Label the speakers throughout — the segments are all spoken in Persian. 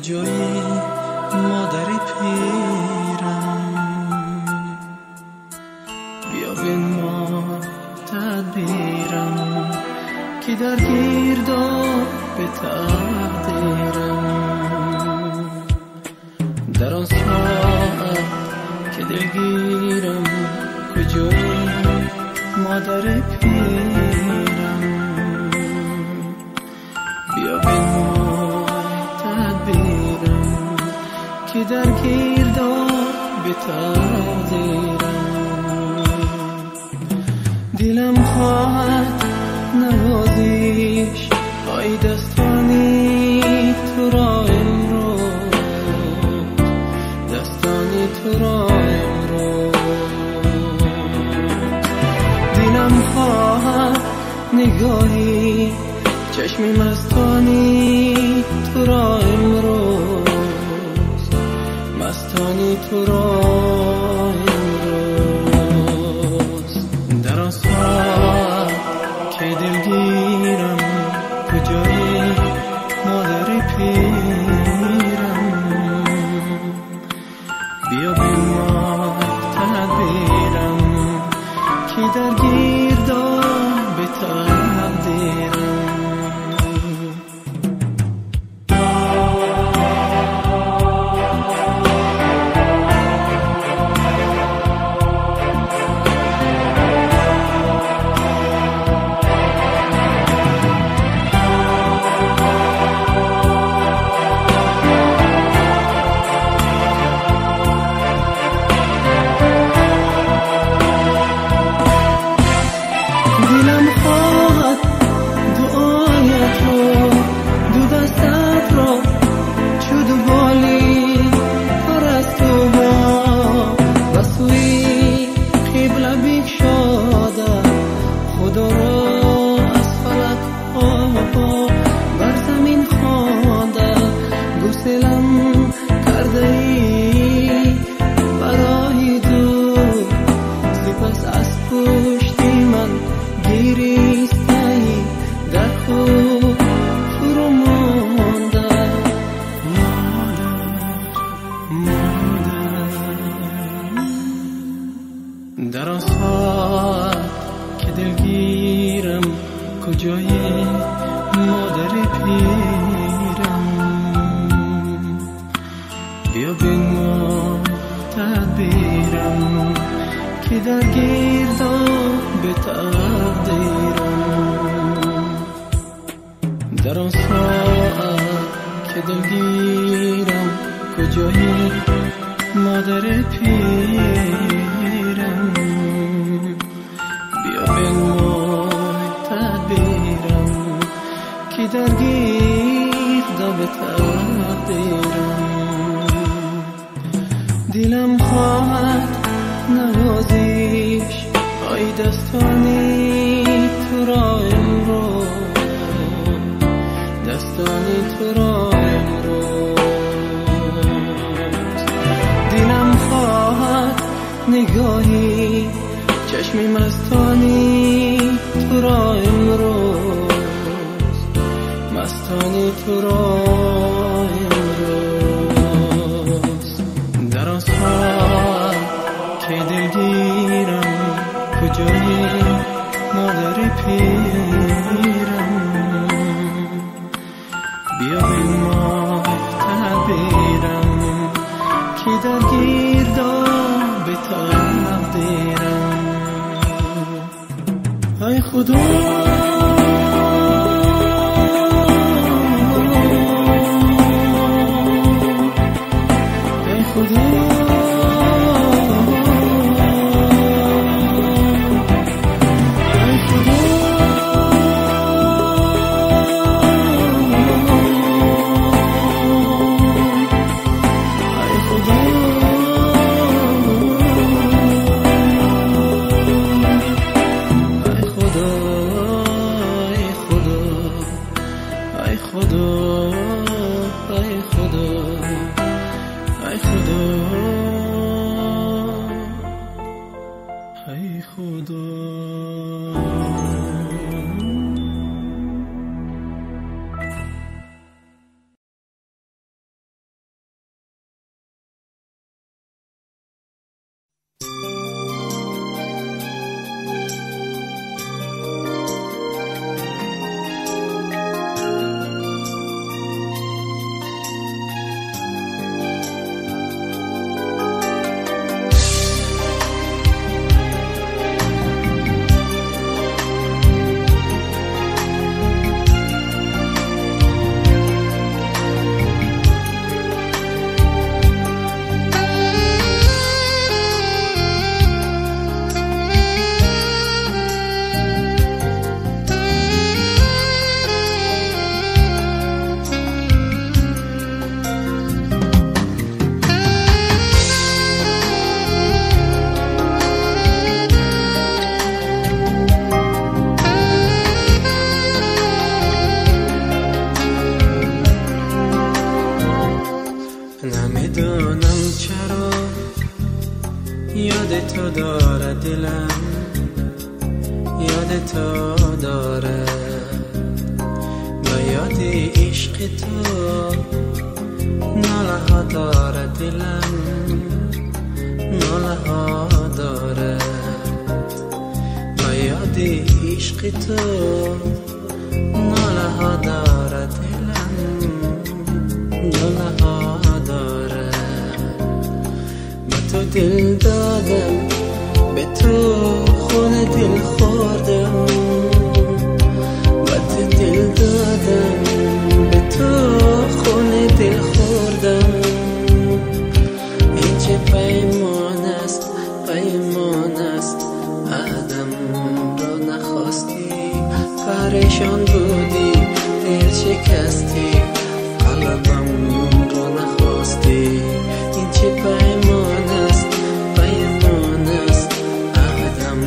Speaker 1: کجایی مادر پیرم، بیا بنمای تدبیرم که در گرداب به تقدیرم. در آن ساعت که دلگیرم کجایی مادر پیرم، بیا بنمای تدبیرم که در گرداب به تقدیرم. دلم خواهد نوازیش پای دستانی تو را امروز، دستانی تو را امروز. دلم خواهد نگاهی چشمی مستانی تو را امروز، مستانی تو را امروز. در آن ساعت که دلگیرم کجایی مادر پیرم، بیا بنمای تدبیرم که در گرداب به تقدیرم. در آن ساعت که دلگیرم کجایی مادر پیرم، بیا بنمای تدبیرم که در گرداب به تقدیرم. در آن ساعت که دلگیرم کجایی مادر پیرم، بیا بنمای تدبیرم که در گرداب تقدیرم. دلم خواهد نوازیش پای دستانی تو را امروز، دستانی تو را امروز. دلم خواهد نگاهی چشمی مستانی تو را امروز، مستانی تو را امروز. در آن ساعت که دلگیرم کجایی مادر پیرم، بیا بنمای تدبیرم که در گرداب به تقدیرم. ای خدا خدا یاد تو داره دلم، یاد تو داره و یاد عشق تو ناله ها داره دلم، ناله ها داره و یاد عشق تو ناله ها داره دلم، ناله ها داره. به تو دل دادم، به تو خونه دل خوردم، به تو دل دادم، به تو خونه دل خوردم. این چه پیمان است، پیمان است، آدم را نخواستی، پریشان بودی، دل شکستی، قلبم را نخواستی. این چه پیمان است، پیمان است، آدم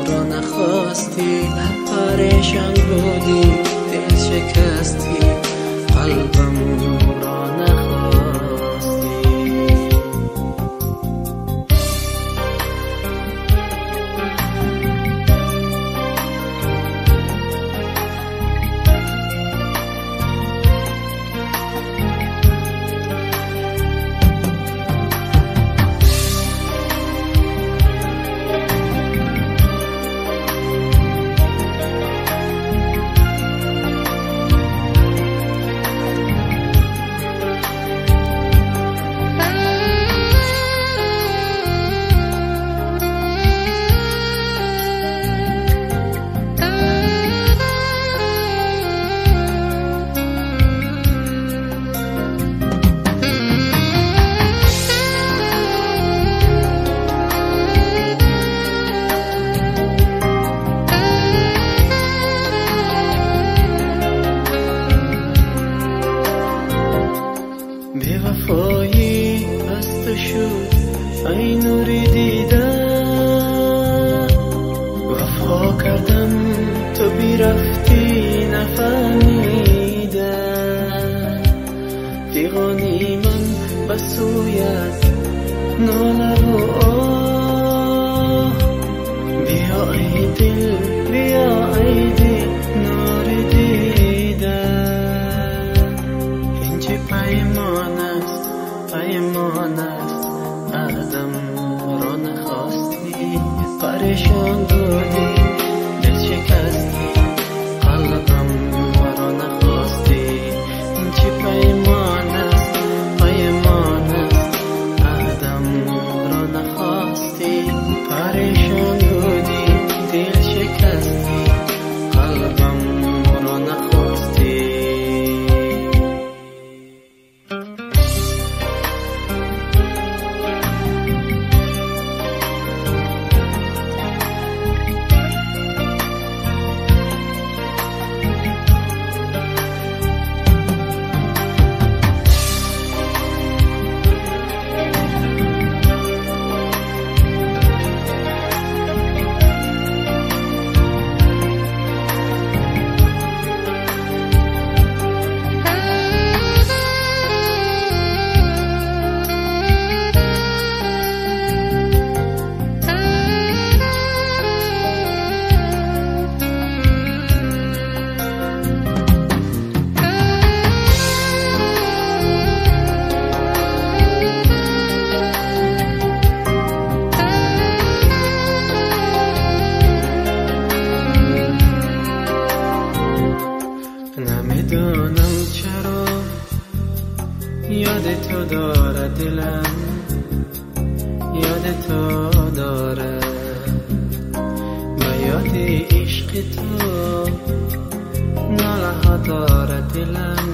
Speaker 1: را نخواستی، پریشان بودی، دل شکستی، قلبم را نخواستی. وفایی از تو شد ای نوری دیدم، وفا کردم تو بی رفتی نفهمیدم. دیوانی من به سویت ناله و آه، بیا ای دل، بیا ای دل نوری دیدم. این چه پیمان است، پیمان است، آدم را نخواستی، پریشان بودی، دل شکستی، قلبم را نخواستی. این چه پیمان است، پیمان است، آدم را نخواستی، پریشان بودی، دل شکستی، قلبم را نخواستی. نمیدونم چرا یاد تو داره دلم، یاد تو داره و یاد عشق تو ناله ها داره دلم،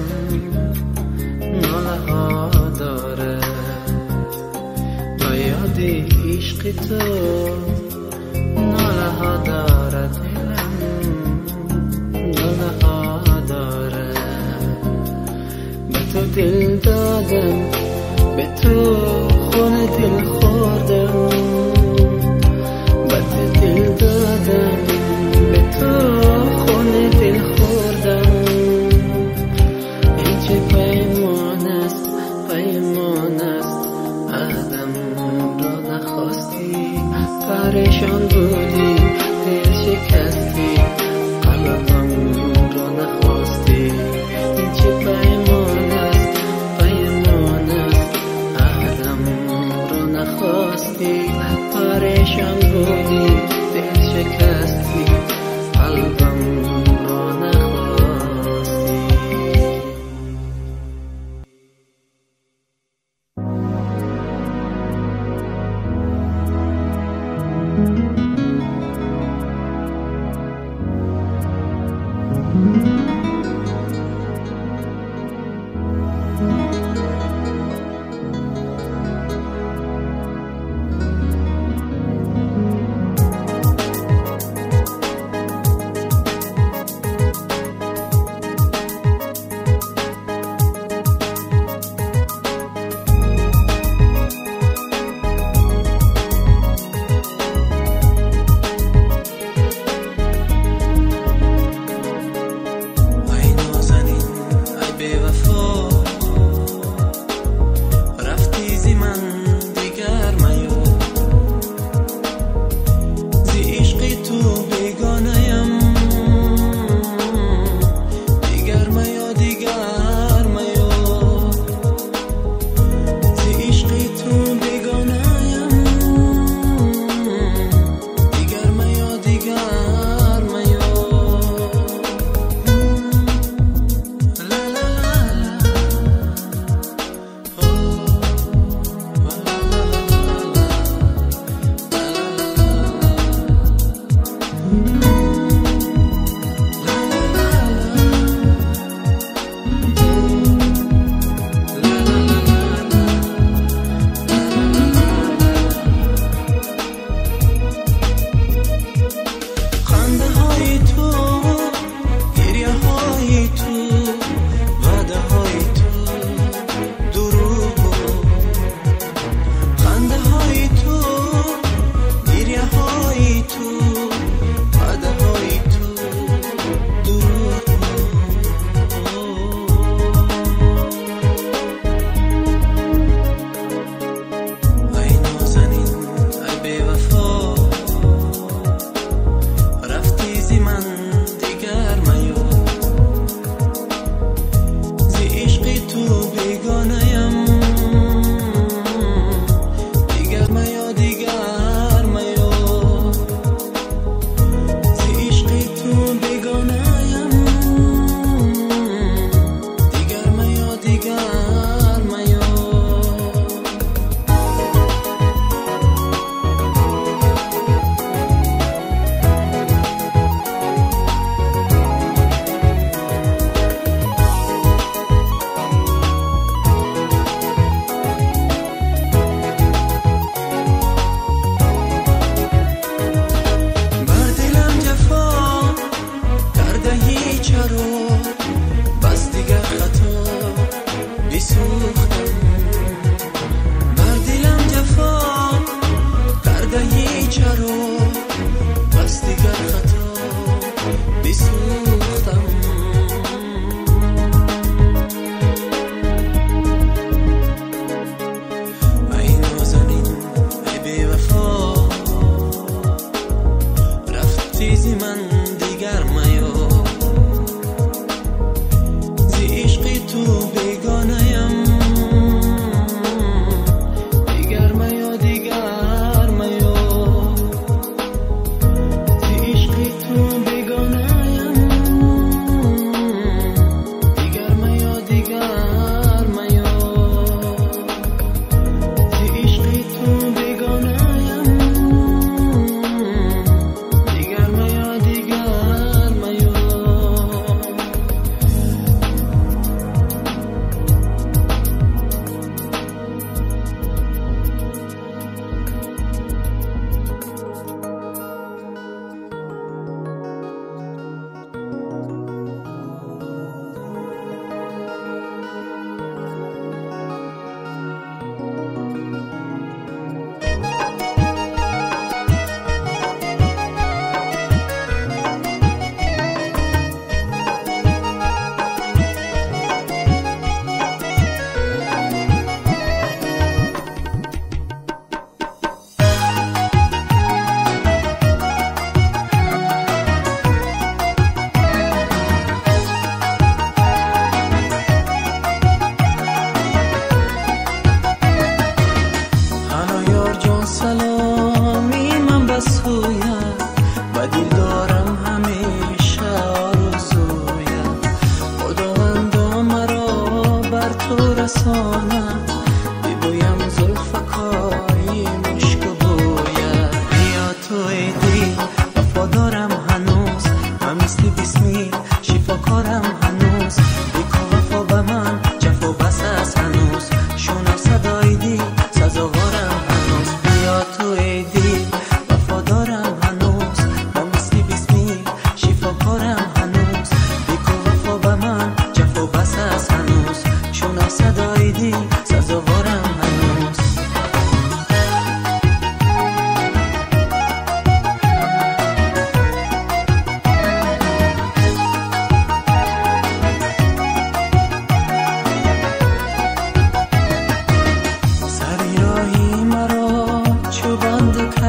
Speaker 1: ناله ها داره و یاد عشق تو ناله ها داره دلم، ناله ها داره. به تو دل دادم، به تو خونه دل خوردم، به تو دل دادم، به تو خونه دل خوردم. این چه پیمان است، پیمان است، آدم را نخواستی، پریشان بودی، دل شکستی، قلبم رو نخواستی. این چه پیمان است، پیمان است، عهدم رو نخواستی. پریشان بودی، دل شکستی، قلبم رو نخواستی.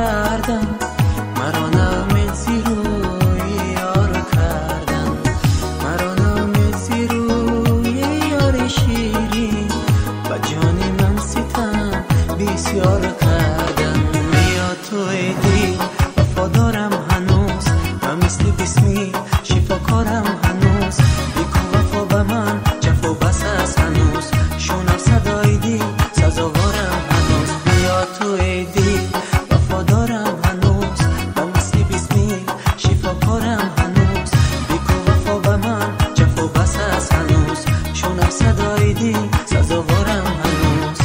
Speaker 1: کردن مرا نامیدی روی یار کردن مرا نامیدی روی یار شیرین و جان من ستم بسیار کردن بیا توی دل وفادارم هنوز و مثل بسمی شفاکارم هنوز بکن وفا به من جفا بس است هنوز شونم صدای دل سزاوارم هنوز بیا توی دل وفادارم هنوز و مثل بسمی شفاکارم هنوز بکن وفا به من جفا بس است هنوز شونم صدای دل سزاوارم هنوز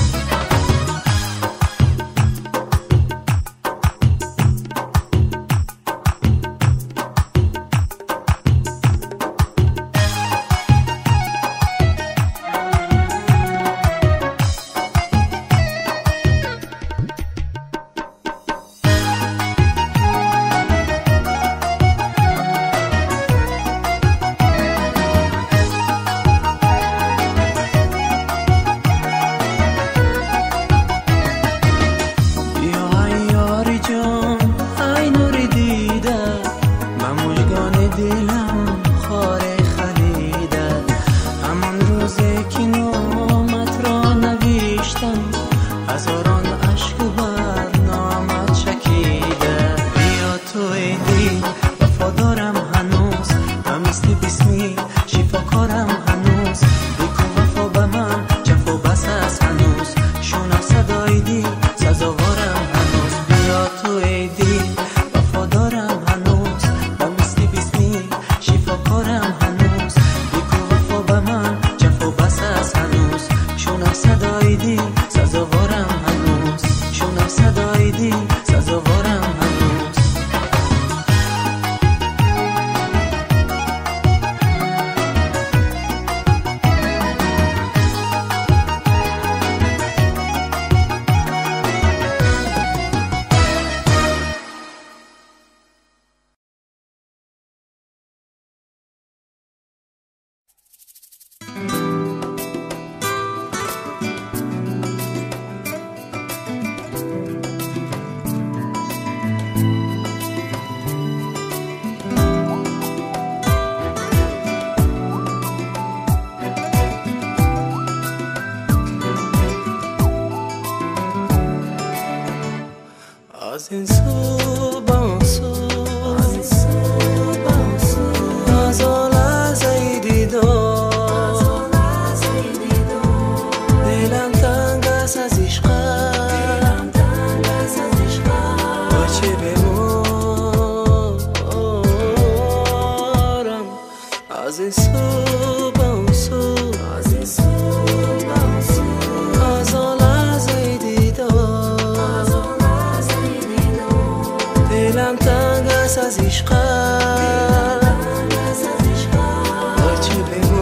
Speaker 1: دلم خاره خلیده همون روزی که نامت را نوشتم هزاران عشق بر نامت چکیده بیا توی دل وفادارم هنوز و مثل بسمی شفاکارم هنوز بکن وفا به من جفا بس است هنوز شونم صدای دل سزاوارم هنوز بیا توی دل وفادارم هنوز و مثل بسمی شفاکارم هنوز بکن وفا به من جفا بس است هنوز شونم صدای دل سزاوارم هنوز شونم صدای دل سزاوارم هنوز از این سو به اون سو از آن لحظه دیدار دلم تنگ است از عشقت با چه بمارم از این سو به اون سو از آن لحظه دیدار دلم تنگ است از عشقت با چه بمارم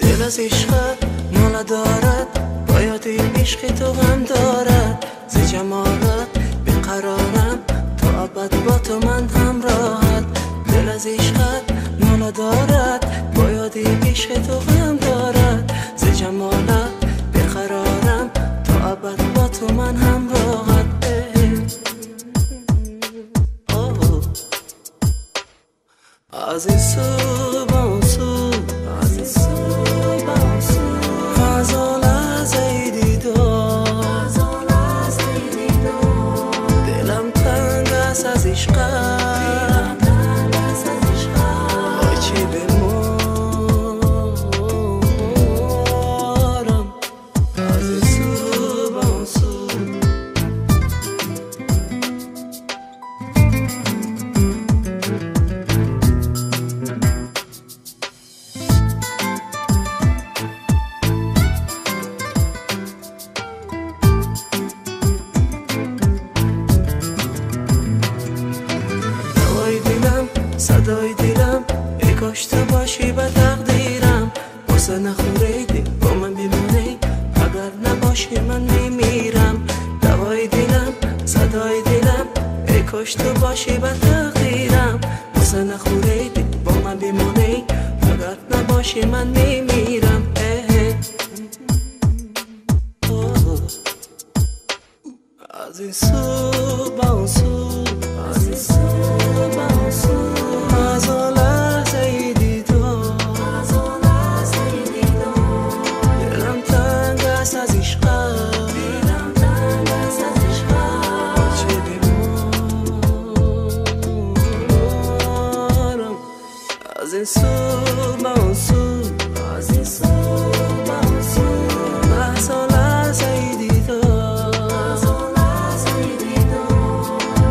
Speaker 1: دل از عشقت ناله دارد باید عشق تو هم دارد ز جمالت بقرارم تا ابد با تو من همراهت دل از عشقت ناله دارد باید عشق تو هم دارد ز جمالت بقرارم تا ابد با تو من همراهت از این سو به اون سو از آن لحظه دیدار دلم تنگ است از عشقت با چه بمارم از این سو به اون سو میمیرم. دوای دلم صدای دلم ای کاش تو باشی و تغییرم. واسه نخوره دل با من بمونی فقط نباشی من میمیرم. از این سو با اون سو از این سو با اون سو از آن لحظه ای دیدم دلم تنگ است از عشقم چه بیمارم. از این سو با اون سو از این سو با اون سو از آن لحظه ای دیدم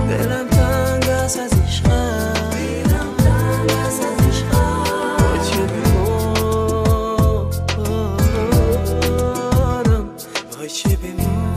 Speaker 1: دلم تنگ است از عشقم چه بیمارم. وای چه بیمارم.